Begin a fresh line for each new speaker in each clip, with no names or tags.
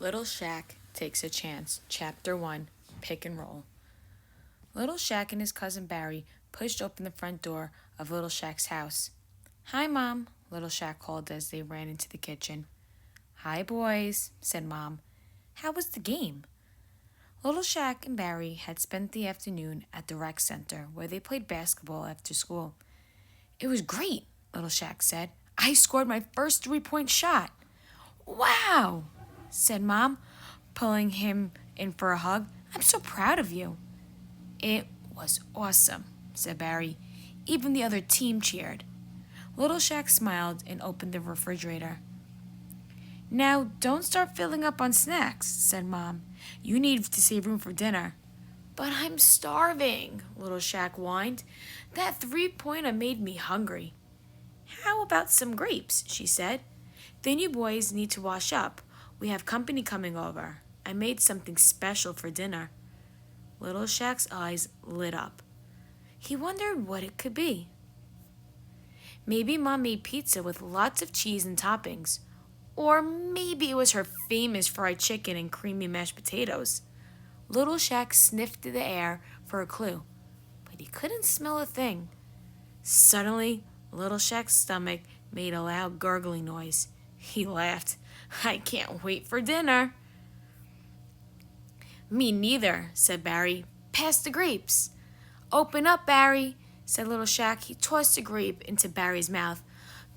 Little Shaq Takes a Chance, Chapter 1, Pick and Roll. Little Shaq and his cousin Barry pushed open the front door of Little Shaq's house. "Hi, Mom," Little Shaq called as they ran into the kitchen. "Hi, boys," said Mom. "How was the game?" Little Shaq and Barry had spent the afternoon at the rec center where they played basketball after school. "It was great," Little Shaq said. "I scored my first three-point shot." "Wow," said Mom, pulling him in for a hug. "I'm so proud of you." "It was awesome," said Barry. Even the other team cheered. Little Shaq smiled and opened the refrigerator. "Now, don't start filling up on snacks," said Mom. "You need to save room for dinner." "But I'm starving," Little Shaq whined. "That three-pointer made me hungry." "How about some grapes?" she said. "Then you boys need to wash up. We have company coming over. I made something special for dinner." Little Shaq's eyes lit up. He wondered what it could be. Maybe Mom made pizza with lots of cheese and toppings. Or maybe it was her famous fried chicken and creamy mashed potatoes. Little Shaq sniffed the air for a clue, but he couldn't smell a thing. Suddenly, Little Shaq's stomach made a loud gurgling noise. He laughed. "I can't wait for dinner." "Me neither," said Barry. "Pass the grapes." "Open up, Barry," said Little Shaq. He tossed a grape into Barry's mouth.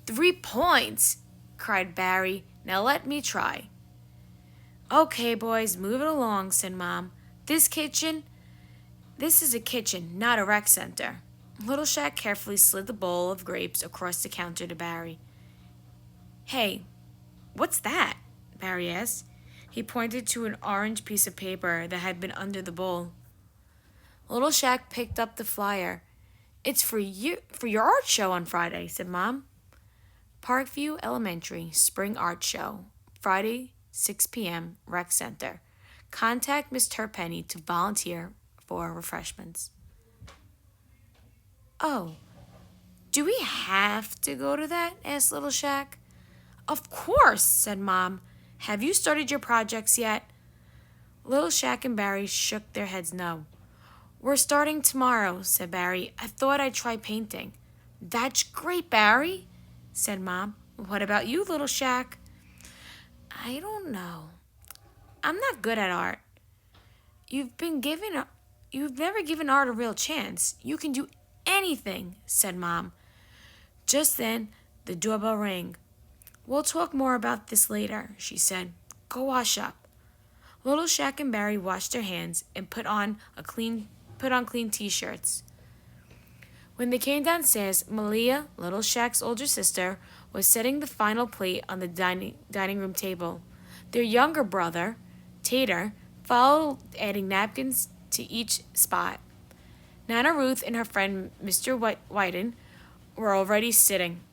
3 points, cried Barry. "Now let me try." "Okay, boys, move it along," said Mom. This is a kitchen, not a rec center." Little Shaq carefully slid the bowl of grapes across the counter to Barry. "Hey, what's that?" Barry asked. He pointed to an orange piece of paper that had been under the bowl. Little Shaq picked up the flyer. "It's for your art show on Friday," said Mom. "Parkview Elementary Spring Art Show, Friday, 6 p.m., Rec Center. Contact Miss Turpenny to volunteer for refreshments." "Oh, do we have to go to that?" asked Little Shaq. "Of course," said Mom. "Have you started your projects yet?" Little Shaq and Barry shook their heads no. "We're starting tomorrow," said Barry. "I thought I'd try painting." "That's great, Barry," said Mom. "What about you, Little Shaq?" "I don't know. I'm not good at art." You've never given art a real chance. You can do anything," said Mom. Just then, the doorbell rang. "We'll talk more about this later," she said. "Go wash up." Little Shaq and Barry washed their hands and put on clean t-shirts. When they came downstairs, Malia, Little Shaq's older sister, was setting the final plate on the dining room table. Their younger brother, Tater, followed, adding napkins to each spot. Nana Ruth and her friend Mr. Wyden were already sitting.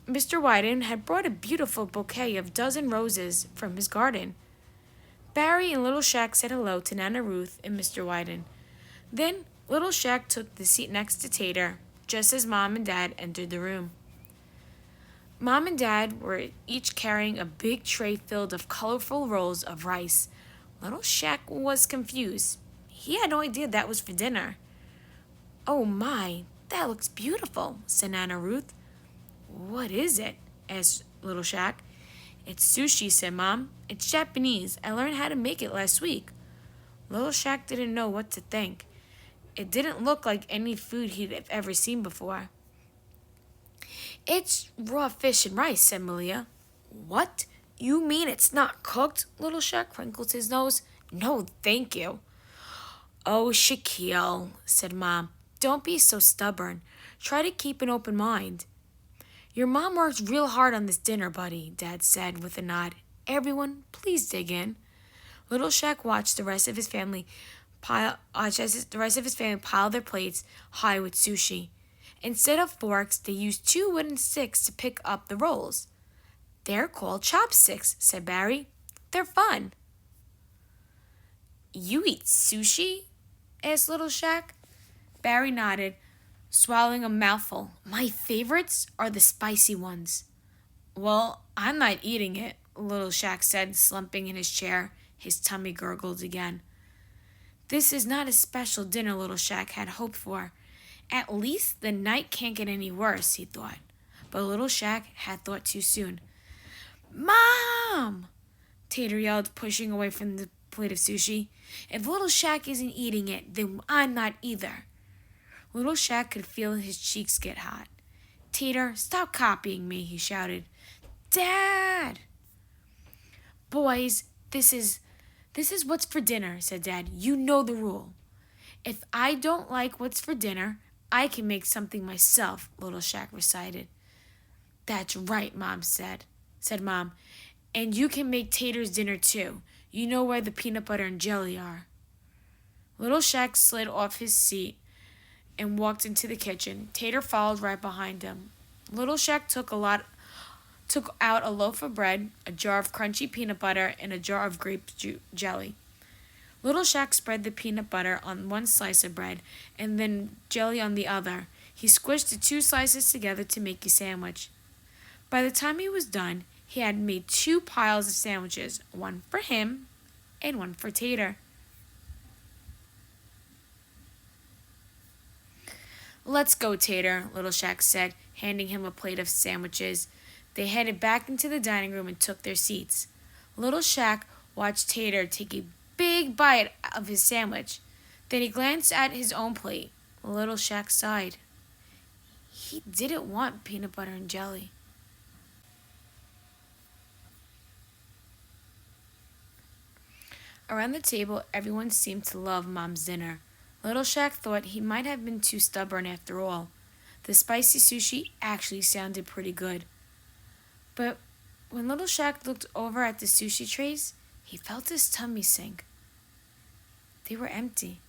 Mr. Wyden had brought a beautiful bouquet of dozen roses from his garden. Barry and Little Shaq said hello to Nana Ruth and Mr. Wyden. Then Little Shaq took the seat next to Tater, just as Mom and Dad entered the room. Mom and Dad were each carrying a big tray filled with colorful rolls of rice. Little Shaq was confused. He had no idea that was for dinner. "Oh my, that looks beautiful," said Nana Ruth. "What is it?" asked Little Shaq. "It's sushi," said Mom. "It's Japanese. I learned how to make it last week." Little Shaq didn't know what to think. It didn't look like any food he'd ever seen before. "It's raw fish and rice," said Malia. "What? You mean it's not cooked?" Little Shaq crinkled his nose. "No, thank you." "Oh, Shaquille," said Mom. "Don't be so stubborn. Try to keep an open mind." "Your mom worked real hard on this dinner, buddy," Dad said with a nod. "Everyone, please dig in." Little Shaq watched the rest of his family pile their plates high with sushi. Instead of forks, they used 2 wooden sticks to pick up the rolls. "They're called chopsticks," said Barry. "They're fun." "You eat sushi?" asked Little Shaq. Barry nodded, swallowing a mouthful. "My favorites are the spicy ones." "Well, I'm not eating it," Little Shaq said, slumping in his chair. His tummy gurgled again. This is not a special dinner Little Shaq had hoped for. At least the night can't get any worse, he thought. But Little Shaq had thought too soon. Mom! Tater yelled, pushing away from the plate of sushi. If Little Shaq isn't eating it, then I'm not either. Little Shaq could feel his cheeks get hot. Tater, stop copying me, he shouted. Dad! Boys, this is what's for dinner, said Dad. You know the rule. If I don't like what's for dinner, I can make something myself, Little Shaq recited. That's right, Mom said Mom. And you can make Tater's dinner too. You know where the peanut butter and jelly are. Little Shaq slid off his seat and walked into the kitchen. Tater followed right behind him. Little Shaq took out a loaf of bread, a jar of crunchy peanut butter, and a jar of grape jelly. Little Shaq spread the peanut butter on one slice of bread and then jelly on the other. He squished the two slices together to make a sandwich. By the time he was done, he had made 2 piles of sandwiches, one for him and one for Tater. Let's go, Tater, Little Shaq said, handing him a plate of sandwiches. They headed back into the dining room and took their seats. Little Shaq watched Tater take a big bite of his sandwich. Then he glanced at his own plate. Little Shaq sighed. He didn't want peanut butter and jelly. Around the table, everyone seemed to love Mom's dinner. Little Shaq thought he might have been too stubborn after all. The spicy sushi actually sounded pretty good. But when Little Shaq looked over at the sushi trays, he felt his tummy sink. They were empty.